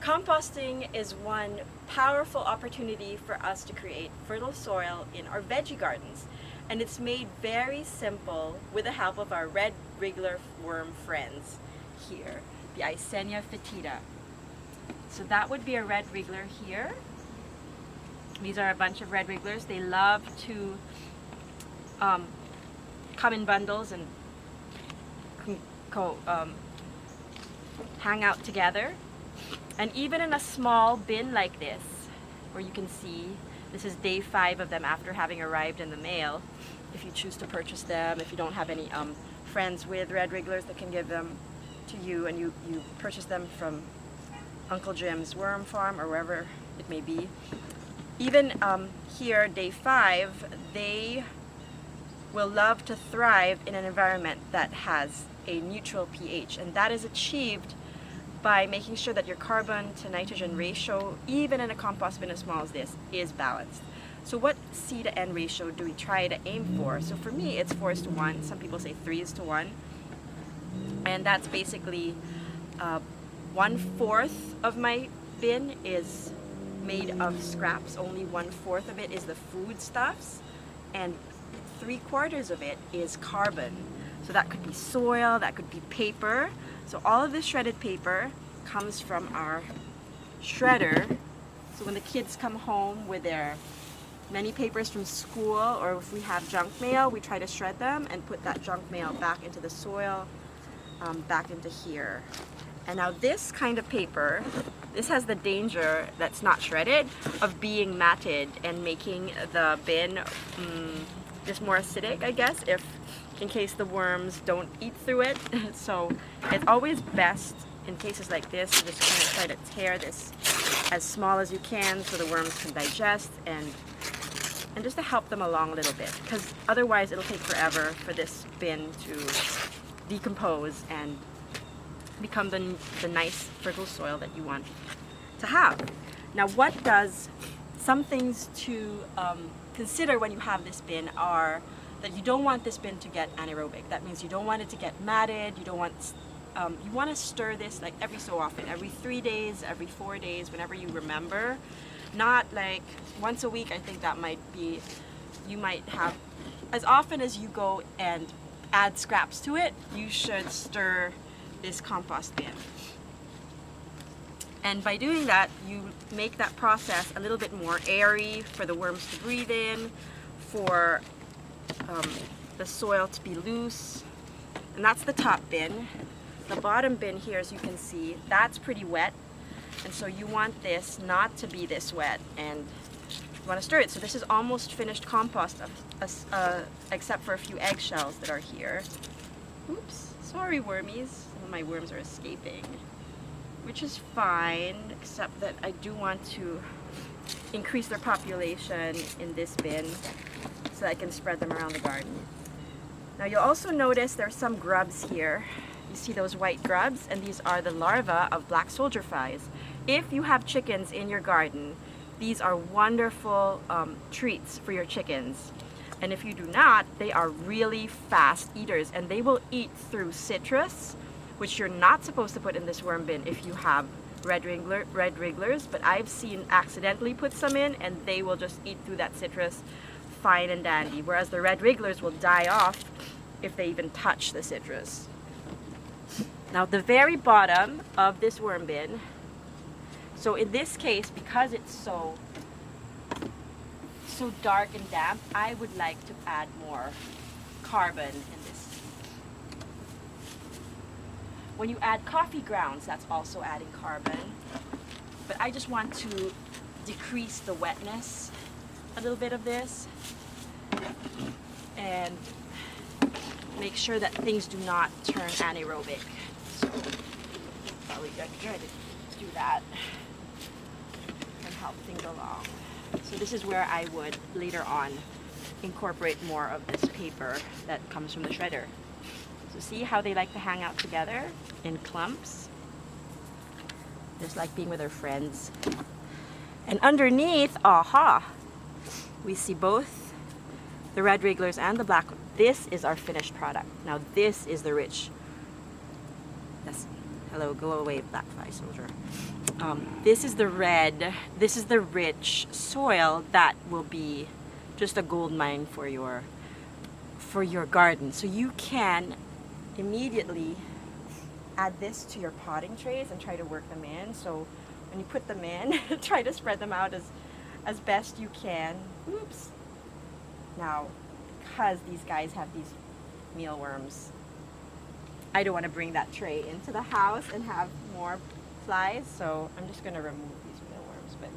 Composting is one powerful opportunity for us to create fertile soil in our veggie gardens. And it's made very simple with the help of our red wriggler worm friends here, the Eisenia fetida. So that would be a red wriggler here. These are a bunch of red wrigglers. They love to come in bundles and hang out together. And even in a small bin like this, where you can see this is day 5 of them after having arrived in the mail, if you choose to purchase them, if you don't have any friends with red wrigglers that can give them to you, and you purchase them from Uncle Jim's worm farm or wherever it may be. Even here, day 5, they will love to thrive in an environment that has a neutral pH, and that is achieved by making sure that your carbon to nitrogen ratio, even in a compost bin as small as this, is balanced. So what C to N ratio do we try to aim for? So for me, it's 4:1. Some people say 3:1. And that's basically 1/4 of my bin is made of scraps. Only 1/4 of it is the foodstuffs, and 3/4 of it is carbon. So that could be soil, that could be paper. So all of this shredded paper comes from our shredder. So when the kids come home with their many papers from school, or if we have junk mail, we try to shred them and put that junk mail back into the soil, back into here. And now this kind of paper, this has the danger that's not shredded of being matted and making the bin just more acidic, I guess, in case the worms don't eat through it. So it's always best in cases like this to just kind of try to tear this as small as you can so the worms can digest, and just to help them along a little bit, because otherwise it'll take forever for this bin to decompose and become the nice fertile soil that you want to have. Now, some things to consider when you have this bin are that you don't want this bin to get anaerobic. That means you don't want it to get matted. You want to stir this like every so often, every 3 days, every 4 days, whenever you remember. Not like once a week. I think that might be, you might have, as often as you go and add scraps to it, you should stir this compost bin. And by doing that, you make that process a little bit more airy for the worms to breathe in, for the soil to be loose. And that's the top bin. The bottom bin here, as you can see, that's pretty wet. And so you want this not to be this wet, and you want to stir it. So this is almost finished compost, except for a few eggshells that are here. Oops, sorry wormies. Some of my worms are escaping, which is fine, except that I do want to increase their population in this bin so that I can spread them around the garden. Now you'll also notice there's some grubs here. You see those white grubs, and these are the larvae of black soldier flies. If you have chickens in your garden, these are wonderful treats for your chickens. And if you do not, they are really fast eaters, and they will eat through citrus, which you're not supposed to put in this worm bin if you have red wrigglers, but I've seen accidentally put some in, and they will just eat through that citrus fine and dandy, whereas the red wrigglers will die off if they even touch the citrus. Now the very bottom of this worm bin, so in this case, because it's so dark and damp, I would like to add more carbon in this. When you add coffee grounds, that's also adding carbon, but I just want to decrease the wetness a little bit of this and make sure that things do not turn anaerobic. So probably gonna try to do that and help things along. So this is where I would later on incorporate more of this paper that comes from the shredder. So see how they like to hang out together in clumps, just like being with their friends. And underneath, aha, we see both the red wrigglers and the black. This is our finished product. Now this is the rich, yes, hello, go away black fly soldier. This is the red, this is the rich soil that will be just a gold mine for your garden. So you can immediately add this to your potting trays and try to work them in. So when you put them in, try to spread them out as best you can. Oops. Now, because these guys have these mealworms, I don't want to bring that tray into the house and have more flies, so I'm just going to remove these mealworms. But